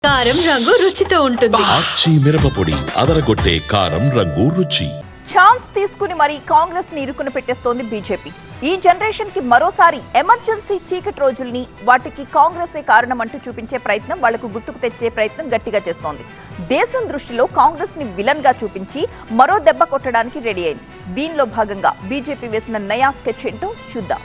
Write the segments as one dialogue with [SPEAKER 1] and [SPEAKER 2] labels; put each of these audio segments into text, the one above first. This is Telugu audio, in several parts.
[SPEAKER 1] కారం రంగు రుచితో ఉంటుంది.
[SPEAKER 2] ఆచి మిరపపొడి అదరగొట్టే కారం రంగు రుచి.
[SPEAKER 3] ఛాన్స్ తీసుకుని మరి కాంగ్రెస్ ని ఇరుకుని పెట్టేస్తోంది బీజేపీ. ఈ జనరేషన్ కి మరోసారి ఎమర్జెన్సీ చీకటి రోజుల్ని వాటికి కాంగ్రెసే కారణం అంటూ చూపించే ప్రయత్నం, వాళ్లకు గుర్తుకు తెచ్చే ప్రయత్నం గట్టిగా చేస్తోంది. దేశం దృష్టిలో కాంగ్రెస్ ని విలన్ గా చూపించి మరో దెబ్బ కొట్టడానికి రెడీ అయింది. దీనిలో భాగంగా బీజేపీ వేసిన నయా స్కెచ్ ఏంటో చూద్దాం.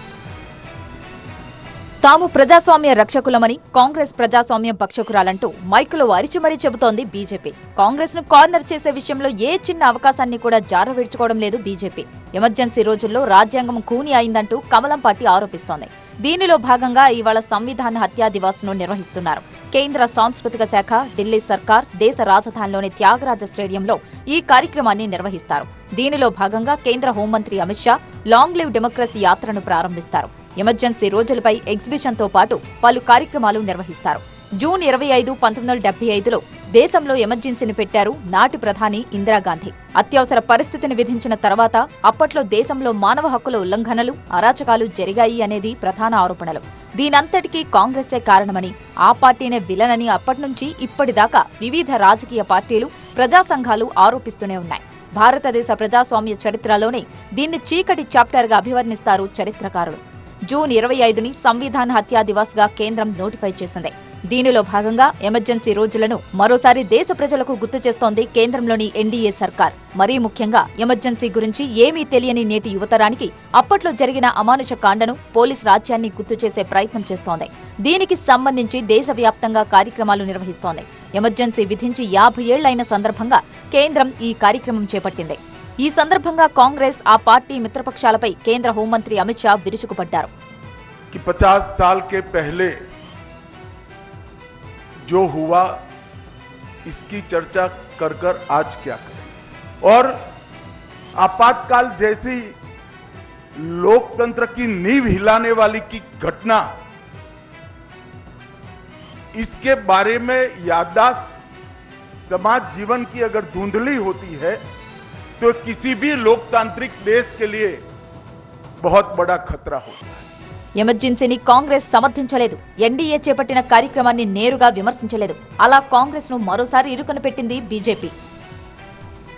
[SPEAKER 4] తాము ప్రజాస్వామ్య రక్షకులమని, కాంగ్రెస్ ప్రజాస్వామ్యం పక్షకురాలంటూ మైకులో అరిచి మరీ చెబుతోంది బీజేపీ. కాంగ్రెస్ ను కార్నర్ చేసే విషయంలో ఏ చిన్న అవకాశాన్ని కూడా జారవిడ్చుకోవడం లేదు బీజేపీ. ఎమర్జెన్సీ రోజుల్లో రాజ్యాంగం ఖూనీ అయిందంటూ కమలం పార్టీ ఆరోపిస్తోంది. దీనిలో భాగంగా ఇవాళ సంవిధాన హత్యా దివాస్ ను నిర్వహిస్తున్నారు. కేంద్ర సాంస్కృతిక శాఖ, ఢిల్లీ సర్కార్ దేశ రాజధానిలోని త్యాగరాజ స్టేడియంలో ఈ కార్యక్రమాన్ని నిర్వహిస్తారు. దీనిలో భాగంగా కేంద్ర హోంమంత్రి Amit Shah long live democracy యాత్రను ప్రారంభిస్తారు. ఎమర్జెన్సీ రోజులపై ఎగ్జిబిషన్తో పాటు పలు కార్యక్రమాలు నిర్వహిస్తారు. జూన్ 25, 1975లో దేశంలో ఎమర్జెన్సీని పెట్టారు నాటి ప్రధాని ఇందిరాగాంధీ. అత్యవసర పరిస్థితిని విధించిన తర్వాత అప్పట్లో దేశంలో మానవ హక్కుల ఉల్లంఘనలు, అరాచకాలు జరిగాయి అనేది ప్రధాన ఆరోపణలు. దీనంతటికీ కాంగ్రెసే కారణమని, ఆ పార్టీనే విలనని అప్పట్నుంచి ఇప్పటిదాకా వివిధ రాజకీయ పార్టీలు, ప్రజా సంఘాలు ఆరోపిస్తూనే ఉన్నాయి. భారతదేశ ప్రజాస్వామ్య చరిత్రలోనే దీన్ని చీకటి చాప్టర్గా అభివర్ణిస్తారు చరిత్రకారులు. జూన్ 25ని సంవిధాన హత్యా దివాస్ గా కేంద్రం నోటిఫై చేసింది. దీనిలో భాగంగా ఎమర్జెన్సీ రోజులను మరోసారి దేశ ప్రజలకు గుర్తు చేస్తోంది కేంద్రంలోని ఎన్డీఏ సర్కార్. మరీ ముఖ్యంగా ఎమర్జెన్సీ గురించి ఏమీ తెలియని నేటి యువతరానికి అప్పట్లో జరిగిన అమానుష కాండను, పోలీస్ రాజ్యాన్ని గుర్తు చేసే ప్రయత్నం చేస్తోంది. దీనికి సంబంధించి దేశవ్యాప్తంగా కార్యక్రమాలు నిర్వహిస్తోంది. ఎమర్జెన్సీ విధించి 50 ఏళ్లైన సందర్భంగా కేంద్రం ఈ కార్యక్రమం చేపట్టింది. ఈ సందర్భంగా కాంగ్రెస్, ఆ పార్టీ మిత్రపక్షాలపై కేంద్ర హోంమంత్రి అమిత్ షా విరుచుకుపడ్డారు.
[SPEAKER 5] 50 साल के पहले जो हुआ इसकी चर्चा कर आज क्या करें, और आपातकाल जैसी लोकतंत्र की नींव हिलाने वाली की घटना, इसके बारे में याददाश्त समाज जीवन की अगर धुंधली होती है तो किसी भी लोकतांत्रिक देश के लिए बहुत बड़ा खतरा होता है.
[SPEAKER 4] ఎమర్జెన్సీని కాంగ్రెస్ సమర్థించలేదు. ఎన్డీఏ చేపట్టిన కార్యక్రమాన్ని నేరుగా విమర్శించలేదు. అలా కాంగ్రెస్ ను మరోసారి ఇరుకున పెట్టింది బీజేపీ.